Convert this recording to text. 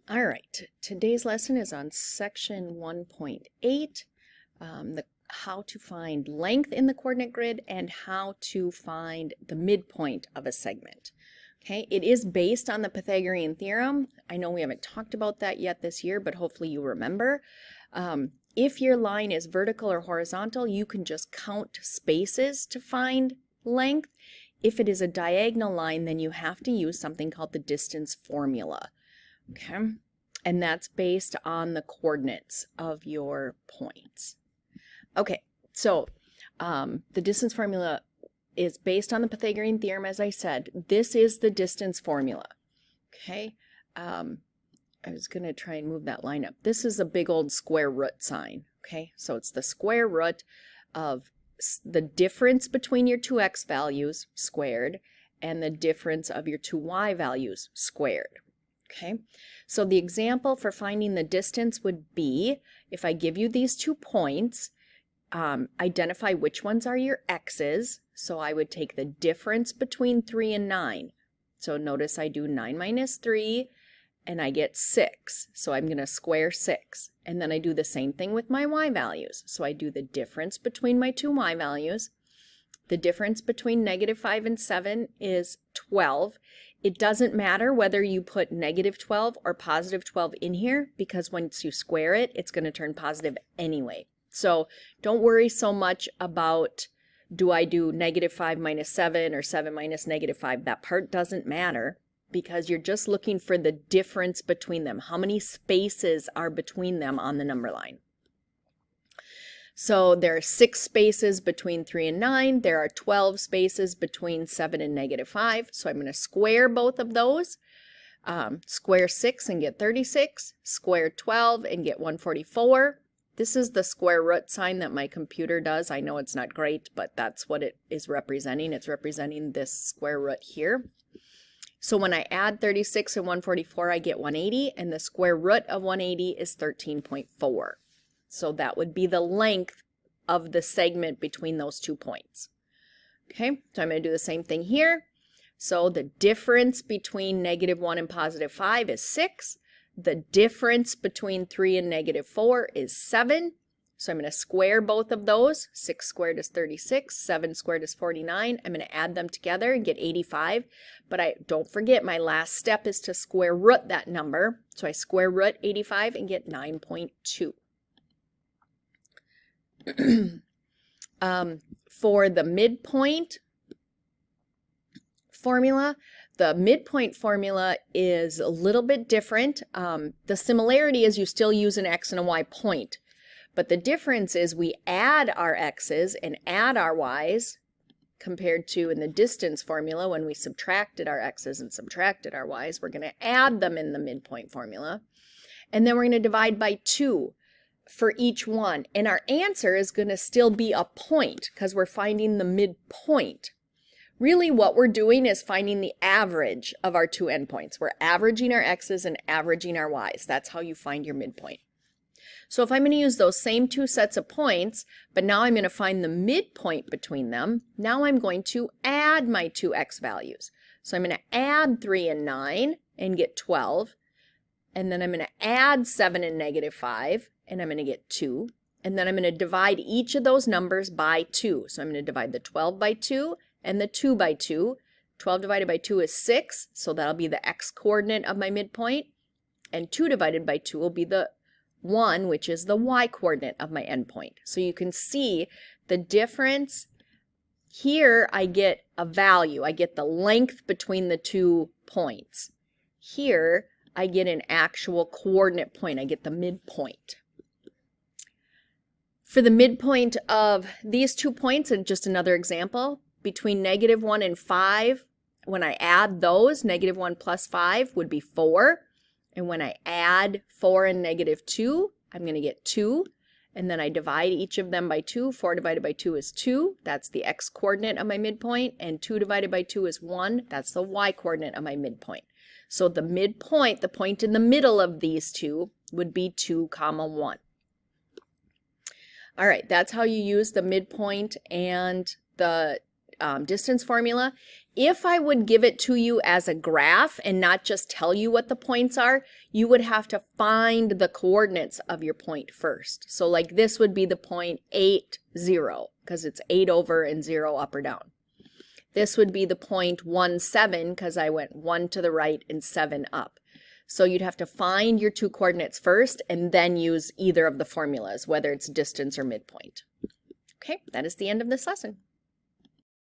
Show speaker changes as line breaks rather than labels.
All right, today's lesson is on section 1.8, how to find length in the coordinate grid and how to find the midpoint of a segment. Okay, it is based on the Pythagorean theorem. I know we haven't talked about that yet this year, but hopefully you remember. If your line is vertical or horizontal, you can just count spaces to find length. If it is a diagonal line, then you have to use something called the distance formula. Okay, and that's based on the coordinates of your points. Okay, so the distance formula is based on the Pythagorean theorem, as I said. This is the distance formula. Okay, I was going to try and move that line up. This is a big old square root sign. Okay, so it's the square root of the difference between your two x values squared and the difference of your two y values squared. Okay, so the example for finding the distance would be, if I give you these 2 points, identify which ones are your x's. So I would take the difference between 3 and 9. So notice I do 9 minus 3 and I get 6. So I'm going to square 6. And then I do the same thing with my y values. So I do the difference between my two y values. The difference between -5 and 7 is 12. It doesn't matter whether you put -12 or +12 in here, because once you square it, it's going to turn positive anyway. So don't worry so much about, do I do -5 minus 7 or 7 minus -5? That part doesn't matter, because you're just looking for the difference between them. How many spaces are between them on the number line? So there are 6 spaces between 3 and 9. There are 12 spaces between 7 and -5. So I'm going to square both of those. Square 6 and get 36. Square 12 and get 144. This is the square root sign that my computer does. I know it's not great, but that's what it is representing. It's representing this square root here. So when I add 36 and 144, I get 180, and the square root of 180 is 13.4. So that would be the length of the segment between those 2 points. Okay, so I'm going to do the same thing here. So the difference between -1 and +5 is 6. The difference between 3 and -4 is 7. So I'm going to square both of those. 6 squared is 36. 7 squared is 49. I'm going to add them together and get 85. But don't forget, my last step is to square root that number. So I square root 85 and get 9.2. For the midpoint formula, the midpoint formula is a little bit different. The similarity is you still use an x and a y point, but the difference is we add our x's and add our y's, compared to in the distance formula when we subtracted our x's and subtracted our y's. We're going to add them in the midpoint formula, and then we're going to divide by 2 for each one, and our answer is going to still be a point because we're finding the midpoint. Really what we're doing is finding the average of our two endpoints. We're averaging our x's and averaging our y's. That's how you find your midpoint. So if I'm going to use those same 2 sets of points, but now I'm going to find the midpoint between them, now I'm going to add my 2 x values. So I'm going to add 3 and 9 and get 12, and then I'm going to add 7 and -5, and I'm going to get 2, and then I'm going to divide each of those numbers by 2. So I'm going to divide the 12 by 2 and the 2 by 2. 12 divided by 2 is 6, so that'll be the x coordinate of my midpoint, and 2 divided by 2 will be the 1, which is the y coordinate of my endpoint. So you can see the difference. Here I get a value. I get the length between the 2 points. Here I get an actual coordinate point. I get the midpoint. For the midpoint of these 2 points, and just another example, between -1 and 5, when I add those, -1 plus 5 would be 4. And when I add 4 and -2, I'm going to get 2. And then I divide each of them by 2. 4 divided by 2 is 2. That's the x coordinate of my midpoint. And 2 divided by 2 is 1. That's the y coordinate of my midpoint. So the midpoint, the point in the middle of these two, would be 2, 1. All right, that's how you use the midpoint and the distance formula. If I would give it to you as a graph and not just tell you what the points are, you would have to find the coordinates of your point first. So like this would be the point 8, 0, because it's 8 over and 0 up or down. This would be the point 1, 7, because I went 1 to the right and 7 up. So you'd have to find your two coordinates first and then use either of the formulas, whether it's distance or midpoint. Okay, that is the end of this lesson.